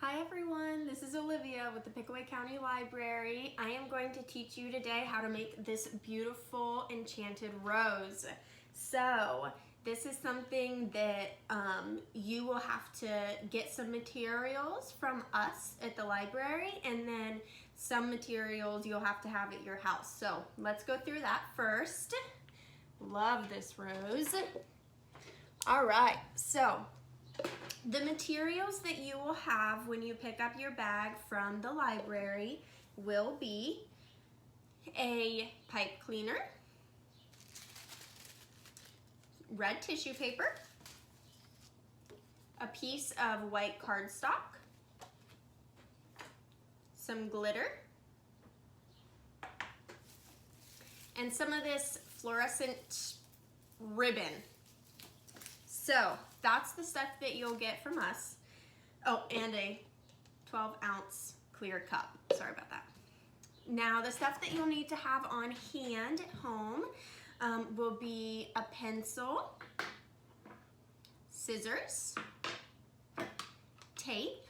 Hi everyone, this is Olivia with the Pickaway County Library. I am going to teach you today how to make this beautiful enchanted rose. So this is something that you will have to get some materials from us at the library, and then some materials you'll have to have at your house. So let's go through that first. Love this rose. All right, so the materials that you will have when you pick up your bag from the library will be a pipe cleaner, red tissue paper, a piece of white cardstock, some glitter, and some of this fluorescent ribbon. So that's the stuff that you'll get from us. Oh, and a 12-ounce clear cup. Sorry about that. Now, the stuff that you'll need to have on hand at home will be a pencil, scissors, tape,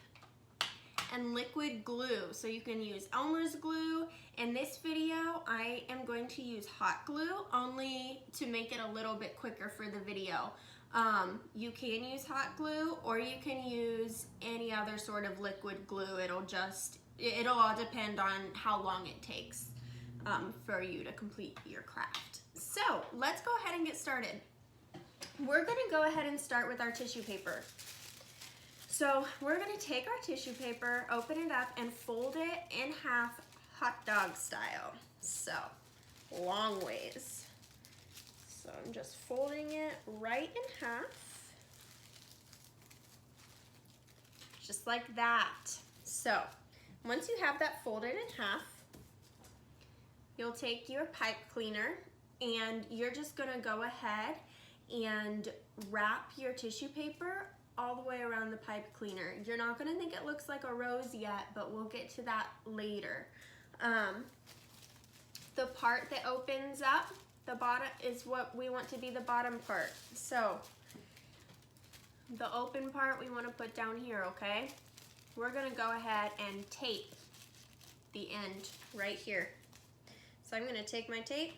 and liquid glue. So you can use Elmer's glue. In this video, I am going to use hot glue only to make it a little bit quicker for the video. You can use hot glue, or you can use any other sort of liquid glue. It'll all depend on how long it takes for you to complete your craft. So let's go ahead and get started. We're gonna go ahead and start with our tissue paper. So we're gonna take our tissue paper, open it up, and fold it in half hot dog style. So long ways. So I'm just folding it right in half, just like that. So once you have that folded in half, you'll take your pipe cleaner and you're just gonna go ahead and wrap your tissue paper all the way around the pipe cleaner. You're not gonna think it looks like a rose yet, but we'll get to that later. The part that opens up, the bottom, is what we want to be the bottom part. So the open part we want to put down here, okay? We're gonna go ahead and tape the end right here. So I'm gonna take my tape,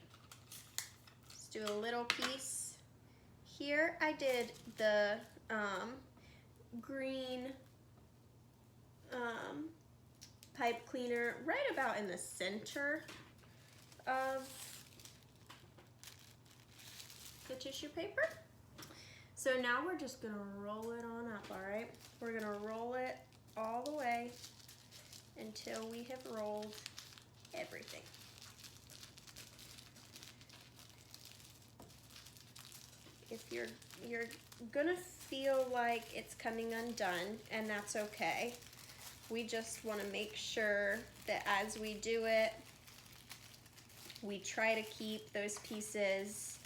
just do a little piece here. I did the green pipe cleaner right about in the center of the tissue paper. So now we're just gonna roll it on up, all right? We're gonna roll it all the way until we have rolled everything. If you're gonna feel like it's coming undone, and that's okay. We just wanna make sure that as we do it, we try to keep those pieces,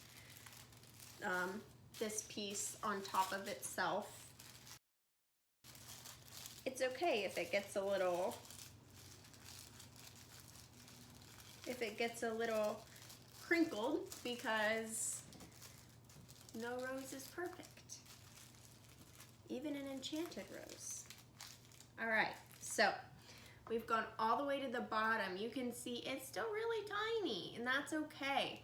this piece on top of itself. It's okay if it gets a little crinkled, because no rose is perfect, even an enchanted rose. All right, so we've gone all the way to the bottom. You can see it's still really tiny, and that's okay.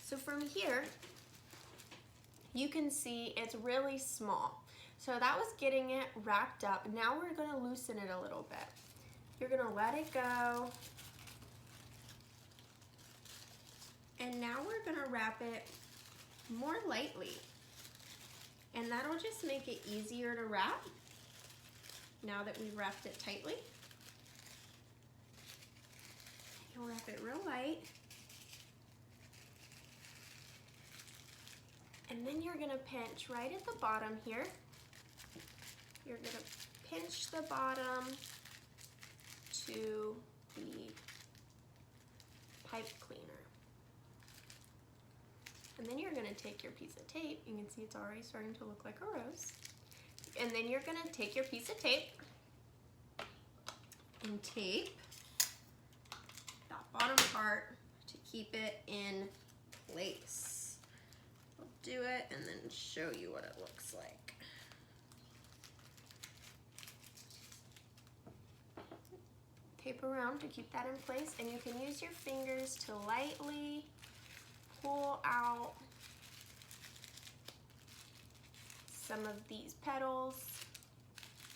So from here, you can see it's really small. So that was getting it wrapped up. Now we're gonna loosen it a little bit. You're gonna let it go. And now we're gonna wrap it more lightly. And that'll just make it easier to wrap now that we've wrapped it tightly. You'll wrap it real light. And then you're gonna pinch right at the bottom here. You're gonna pinch the bottom to the pipe cleaner. And then you're gonna take your piece of tape. You can see it's already starting to look like a rose. And then you're gonna take your piece of tape and tape that bottom part to keep it in place. I'll do it and then show you what it looks like. tape around to keep that in place, and you can use your fingers to lightly pull out some of these petals,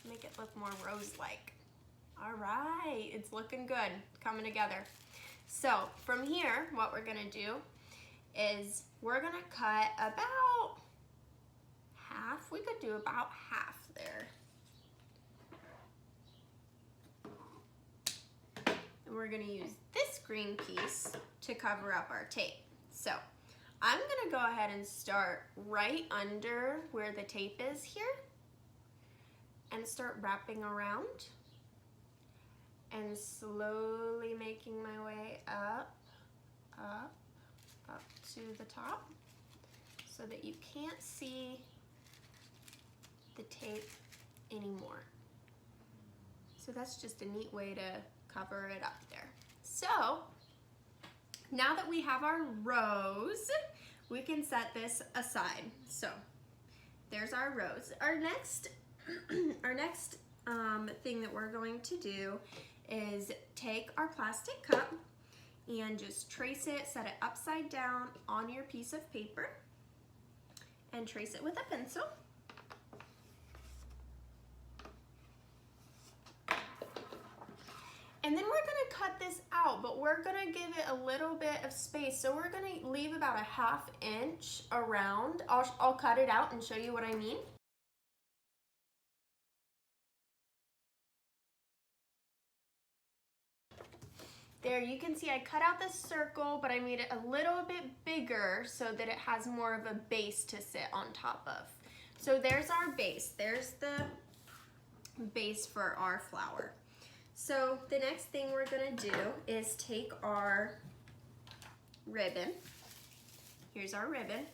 make it look more rose-like. All right, it's looking good, coming together. So from here, what we're gonna do is we're gonna cut about half. We could do about half there. And we're gonna use this green piece to cover up our tape. So I'm gonna go ahead and start right under where the tape is here and start wrapping around and slowly making my way up to the top so that you can't see the tape anymore. So that's just a neat way to cover it up there. So now that we have our rose, we can set this aside. So there's our rose. Our next thing that we're going to do is take our plastic cup and just trace it, set it upside down on your piece of paper and trace it with a pencil. And then we're gonna cut this out, but we're gonna give it a little bit of space. So we're gonna leave about a 1/2 inch around. I'll cut it out and show you what I mean. There, you can see I cut out this circle, but I made it a little bit bigger so that it has more of a base to sit on top of. So there's our base. There's the base for our flower. So the next thing we're gonna do is take our ribbon. Here's our ribbon.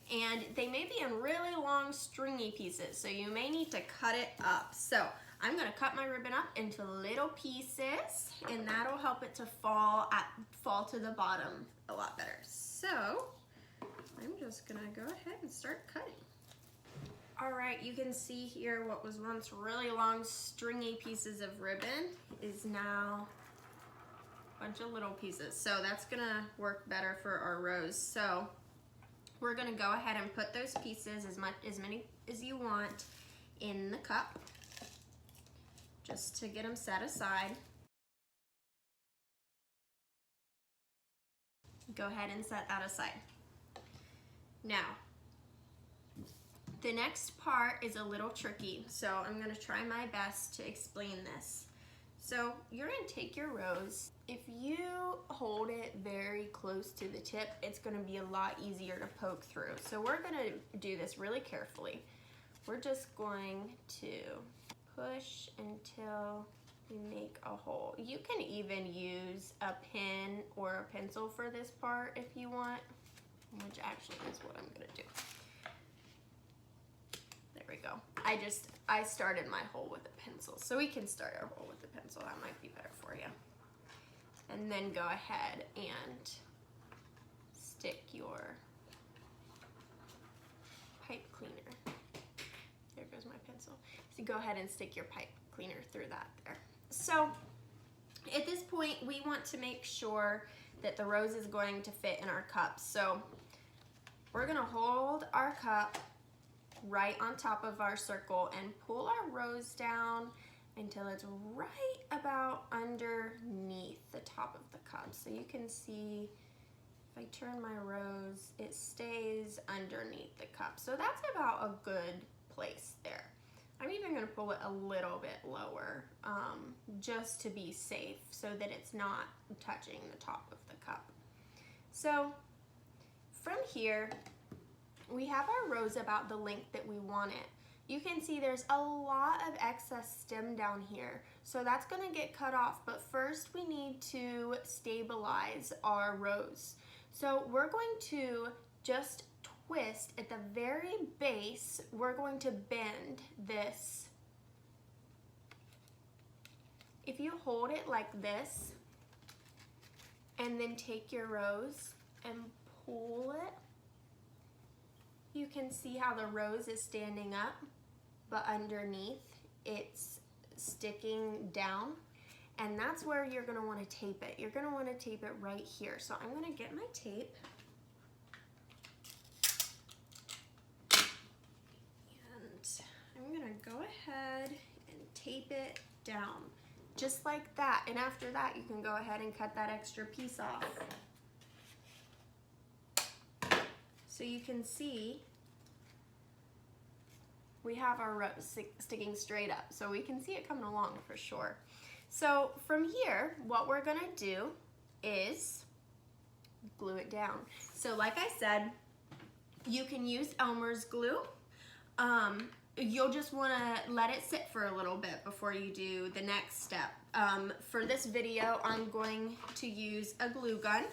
And they may be in really long stringy pieces, so you may need to cut it up. So I'm gonna cut my ribbon up into little pieces, and that'll help it to fall to the bottom a lot better. So I'm just gonna go ahead and start cutting. All right, you can see here what was once really long stringy pieces of ribbon is now a bunch of little pieces. So that's gonna work better for our rose. So we're gonna go ahead and put those pieces, as many as you want, in the cup, just to get them set aside. Go ahead and set that aside. Now, the next part is a little tricky, so I'm gonna try my best to explain this. So you're gonna take your rose. If you hold it very close to the tip, it's gonna be a lot easier to poke through. So we're gonna do this really carefully. We're just going to push until we make a hole. You can even use a pen or a pencil for this part if you want, which actually is what I'm gonna do. There we go. I started my hole with a pencil, so we can start our hole with a pencil. That might be better for you. And then go ahead and stick your pipe cleaner. There goes my pencil. So go ahead and stick your pipe cleaner through that there. So at this point, we want to make sure that the rose is going to fit in our cup. So we're gonna hold our cup right on top of our circle and pull our rose down until it's right about underneath the top of the cup. So you can see if I turn my rose, it stays underneath the cup. So that's about a good place there. I'm even gonna pull it a little bit lower just to be safe so that it's not touching the top of the cup. So from here, we have our rose about the length that we want it. You can see there's a lot of excess stem down here, so that's gonna get cut off, but first we need to stabilize our rose. So we're going to just twist at the very base. We're going to bend this. If you hold it like this and then take your rose and pull it, you can see how the rose is standing up, but underneath it's sticking down. and that's where you're gonna wanna tape it. You're gonna wanna tape it right here. So I'm gonna get my tape. And I'm gonna go ahead and tape it down, just like that. And after that, you can go ahead and cut that extra piece off. So you can see we have our rose sticking straight up, so we can see it coming along for sure. So from here, what we're gonna do is glue it down. So like I said, you can use Elmer's glue. You'll just wanna let it sit for a little bit before you do the next step. For this video, I'm going to use a glue gun.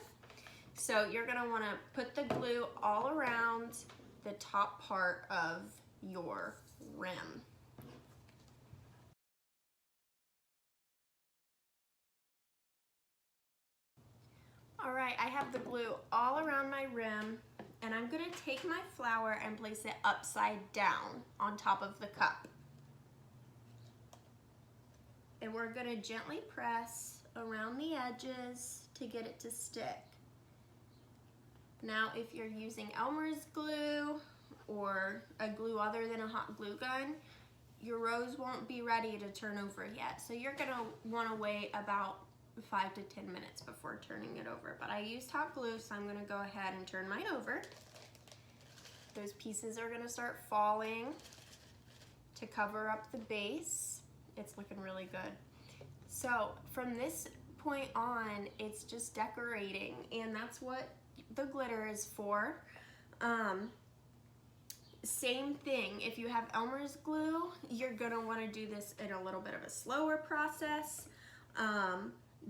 So you're gonna wanna put the glue all around the top part of your rim. All right, I have the glue all around my rim, and I'm gonna take my flower and place it upside down on top of the cup. And we're gonna gently press around the edges to get it to stick. Now, if you're using Elmer's glue or a glue other than a hot glue gun, your rose won't be ready to turn over yet. So you're gonna wanna wait about 5 to 10 minutes before turning it over. But I used hot glue, so I'm gonna go ahead and turn mine over. Those pieces are gonna start falling to cover up the base. It's looking really good. So from this point on, it's just decorating, and that's what the glitter is for. Same thing, if you have Elmer's glue, you're gonna wanna do this in a little bit of a slower process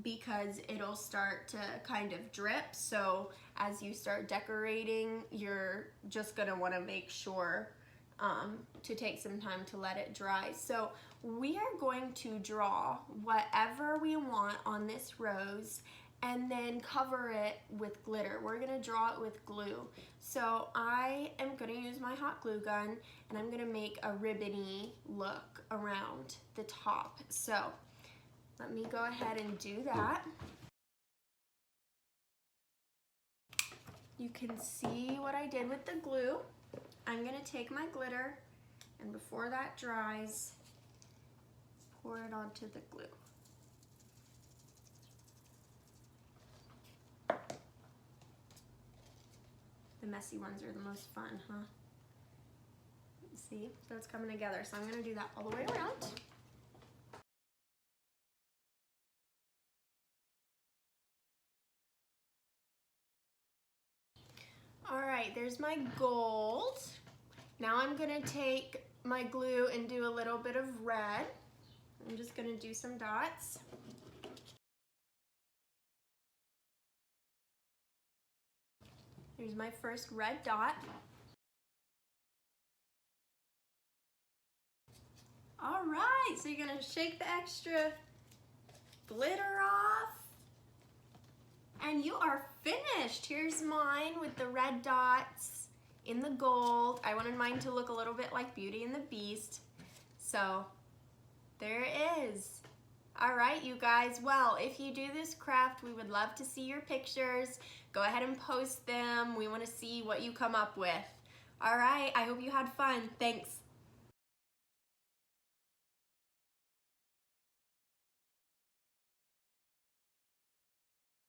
because it'll start to kind of drip. So as you start decorating, you're just gonna wanna make sure to take some time to let it dry. So we are going to draw whatever we want on this rose and then cover it with glitter. We're gonna draw it with glue. So I am gonna use my hot glue gun, and I'm gonna make a ribbony look around the top. So let me go ahead and do that. You can see what I did with the glue. I'm gonna take my glitter, and before that dries, pour it onto the glue. The messy ones are the most fun, huh? See, so it's coming together. So I'm gonna do that all the way around. All right, there's my gold. Now I'm gonna take my glue and do a little bit of red. I'm just gonna do some dots. Here's my first red dot. All right, so you're gonna shake the extra glitter off, and you are finished. Here's mine with the red dots in the gold. I wanted mine to look a little bit like Beauty and the Beast. So there it is. All right, you guys. Well, if you do this craft, we would love to see your pictures. Go ahead and post them. We want to see what you come up with. All right, I hope you had fun. Thanks.